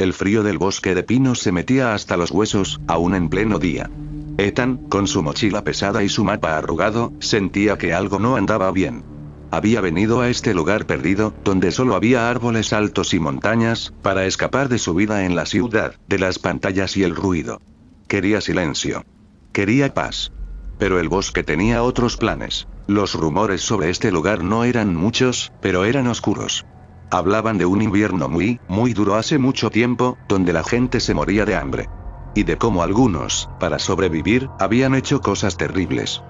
El frío del bosque de pinos se metía hasta los huesos, aún en pleno día. Ethan, con su mochila pesada y su mapa arrugado, sentía que algo no andaba bien. Había venido a este lugar perdido, donde solo había árboles altos y montañas, para escapar de su vida en la ciudad, de las pantallas y el ruido. Quería silencio. Quería paz. Pero el bosque tenía otros planes. Los rumores sobre este lugar no eran muchos, pero eran oscuros. Hablaban de un invierno muy, muy duro hace mucho tiempo, donde la gente se moría de hambre. Y de cómo algunos, para sobrevivir, habían hecho cosas terribles.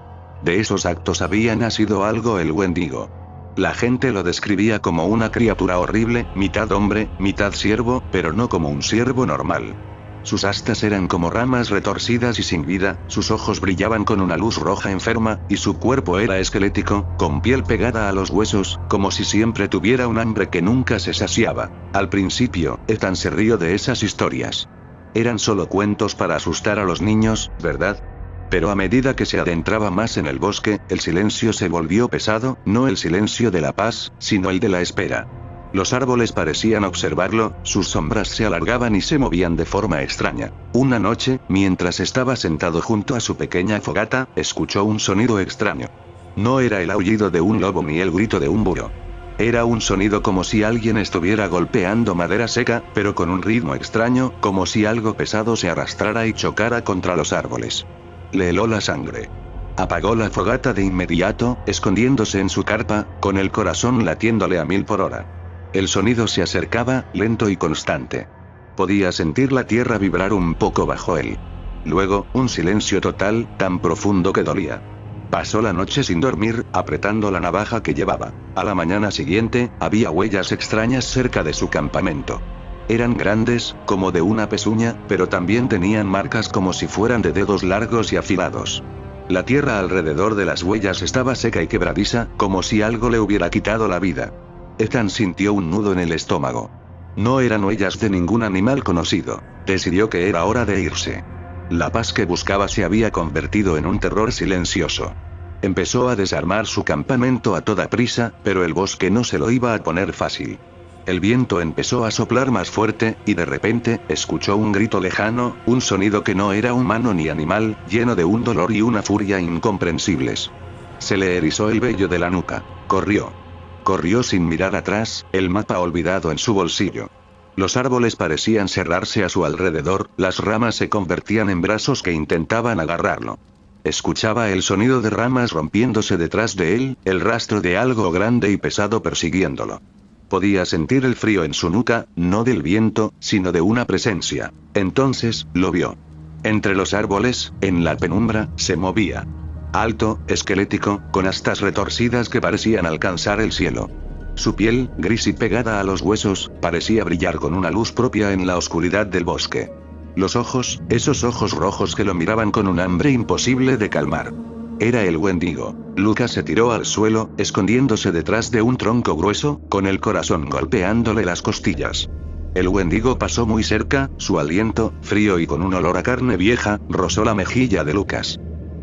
De esos actos había nacido algo el Wendigo. La gente lo describía como una criatura horrible, mitad hombre, mitad ciervo, pero no como un ciervo normal. Sus astas eran como ramas retorcidas y sin vida, sus ojos brillaban con una luz roja enferma, y su cuerpo era esquelético, con piel pegada a los huesos, como si siempre tuviera un hambre que nunca se saciaba. Al principio, Ethan se rió de esas historias. Eran solo cuentos para asustar a los niños, ¿verdad? Pero a medida que se adentraba más en el bosque, el silencio se volvió pesado, no el silencio de la paz, sino el de la espera. Los árboles parecían observarlo, sus sombras se alargaban y se movían de forma extraña. Una noche, mientras estaba sentado junto a su pequeña fogata, escuchó un sonido extraño. No era el aullido de un lobo ni el grito de un búho. Era un sonido como si alguien estuviera golpeando madera seca, pero con un ritmo extraño, como si algo pesado se arrastrara y chocara contra los árboles. Le heló la sangre. Apagó la fogata de inmediato, escondiéndose en su carpa, con el corazón latiéndole a 1000 por hora. El sonido se acercaba, lento y constante. Podía sentir la tierra vibrar un poco bajo él. Luego, un silencio total, tan profundo que dolía. Pasó la noche sin dormir, apretando la navaja que llevaba. A la mañana siguiente, había huellas extrañas cerca de su campamento. Eran grandes, como de una pezuña, pero también tenían marcas como si fueran de dedos largos y afilados. La tierra alrededor de las huellas estaba seca y quebradiza, como si algo le hubiera quitado la vida. Ethan sintió un nudo en el estómago. No eran huellas de ningún animal conocido. Decidió que era hora de irse. La paz que buscaba se había convertido en un terror silencioso. Empezó a desarmar su campamento a toda prisa, pero el bosque no se lo iba a poner fácil. El viento empezó a soplar más fuerte, y de repente, escuchó un grito lejano, un sonido que no era humano ni animal, lleno de un dolor y una furia incomprensibles. Se le erizó el vello de la nuca. Corrió. Corrió sin mirar atrás, el mapa olvidado en su bolsillo. Los árboles parecían cerrarse a su alrededor, las ramas se convertían en brazos que intentaban agarrarlo. Escuchaba el sonido de ramas rompiéndose detrás de él, el rastro de algo grande y pesado persiguiéndolo. Podía sentir el frío en su nuca, no del viento, sino de una presencia. Entonces, lo vio. Entre los árboles, en la penumbra, se movía. Alto, esquelético, con astas retorcidas que parecían alcanzar el cielo. Su piel, gris y pegada a los huesos, parecía brillar con una luz propia en la oscuridad del bosque. Los ojos, esos ojos rojos que lo miraban con un hambre imposible de calmar. Era el Wendigo. Lucas se tiró al suelo, escondiéndose detrás de un tronco grueso, con el corazón golpeándole las costillas. El Wendigo pasó muy cerca, su aliento, frío y con un olor a carne vieja, rozó la mejilla de Lucas.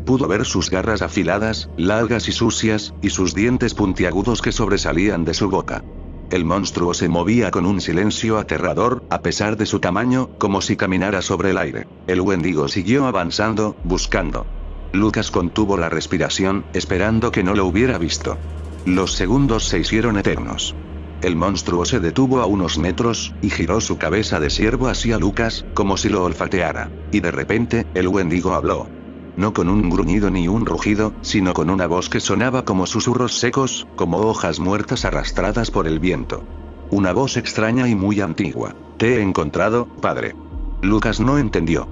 Pudo ver sus garras afiladas, largas y sucias, y sus dientes puntiagudos que sobresalían de su boca. El monstruo se movía con un silencio aterrador, a pesar de su tamaño, como si caminara sobre el aire. El Wendigo siguió avanzando, buscando. Lucas contuvo la respiración, esperando que no lo hubiera visto. Los segundos se hicieron eternos. El monstruo se detuvo a unos metros, y giró su cabeza de ciervo hacia Lucas, como si lo olfateara. Y de repente, el Wendigo habló. No con un gruñido ni un rugido, sino con una voz que sonaba como susurros secos, como hojas muertas arrastradas por el viento. Una voz extraña y muy antigua. «Te he encontrado, padre». Lucas no entendió.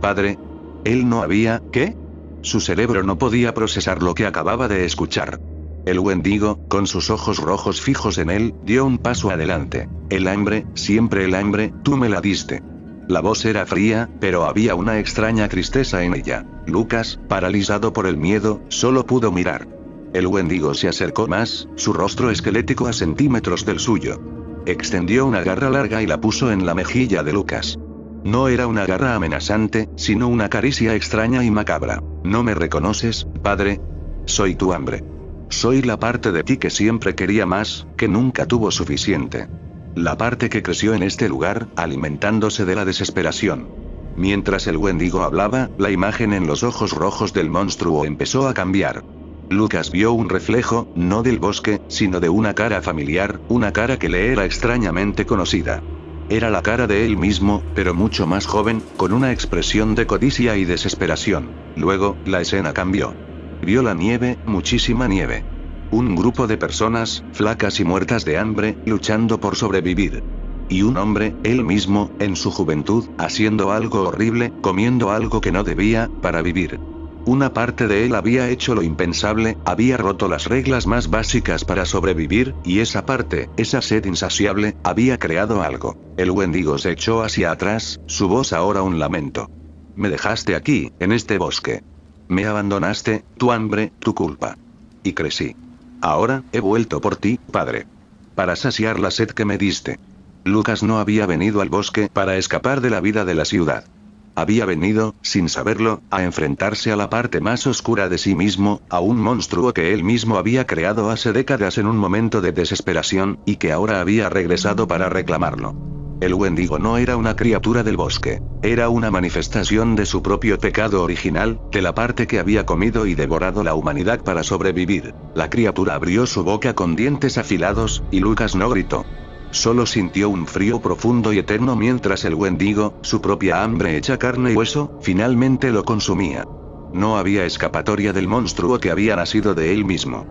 «¿Padre?» Él no había, ¿qué? Su cerebro no podía procesar lo que acababa de escuchar. El Wendigo, con sus ojos rojos fijos en él, dio un paso adelante. «El hambre, siempre el hambre, tú me la diste». La voz era fría, pero había una extraña tristeza en ella. Lucas, paralizado por el miedo, solo pudo mirar. El Wendigo se acercó más, su rostro esquelético a centímetros del suyo. Extendió una garra larga y la puso en la mejilla de Lucas. No era una garra amenazante, sino una caricia extraña y macabra. «¿No me reconoces, padre? Soy tu hambre. Soy la parte de ti que siempre quería más, que nunca tuvo suficiente». La parte que creció en este lugar, alimentándose de la desesperación. Mientras el Wendigo hablaba, la imagen en los ojos rojos del monstruo empezó a cambiar. Lucas vio un reflejo, no del bosque, sino de una cara familiar, una cara que le era extrañamente conocida. Era la cara de él mismo, pero mucho más joven, con una expresión de codicia y desesperación. Luego, la escena cambió. Vio la nieve, muchísima nieve. Un grupo de personas, flacas y muertas de hambre, luchando por sobrevivir. Y un hombre, él mismo, en su juventud, haciendo algo horrible, comiendo algo que no debía, para vivir. Una parte de él había hecho lo impensable, había roto las reglas más básicas para sobrevivir, y esa parte, esa sed insaciable, había creado algo. El Wendigo se echó hacia atrás, su voz ahora un lamento. Me dejaste aquí, en este bosque. Me abandonaste, tu hambre, tu culpa. Y crecí. Ahora, he vuelto por ti, padre. Para saciar la sed que me diste. Lucas no había venido al bosque para escapar de la vida de la ciudad. Había venido, sin saberlo, a enfrentarse a la parte más oscura de sí mismo, a un monstruo que él mismo había creado hace décadas en un momento de desesperación, y que ahora había regresado para reclamarlo. El Wendigo no era una criatura del bosque, era una manifestación de su propio pecado original, de la parte que había comido y devorado la humanidad para sobrevivir. La criatura abrió su boca con dientes afilados, y Lucas no gritó. Solo sintió un frío profundo y eterno mientras el Wendigo, su propia hambre hecha carne y hueso, finalmente lo consumía. No había escapatoria del monstruo que había nacido de él mismo.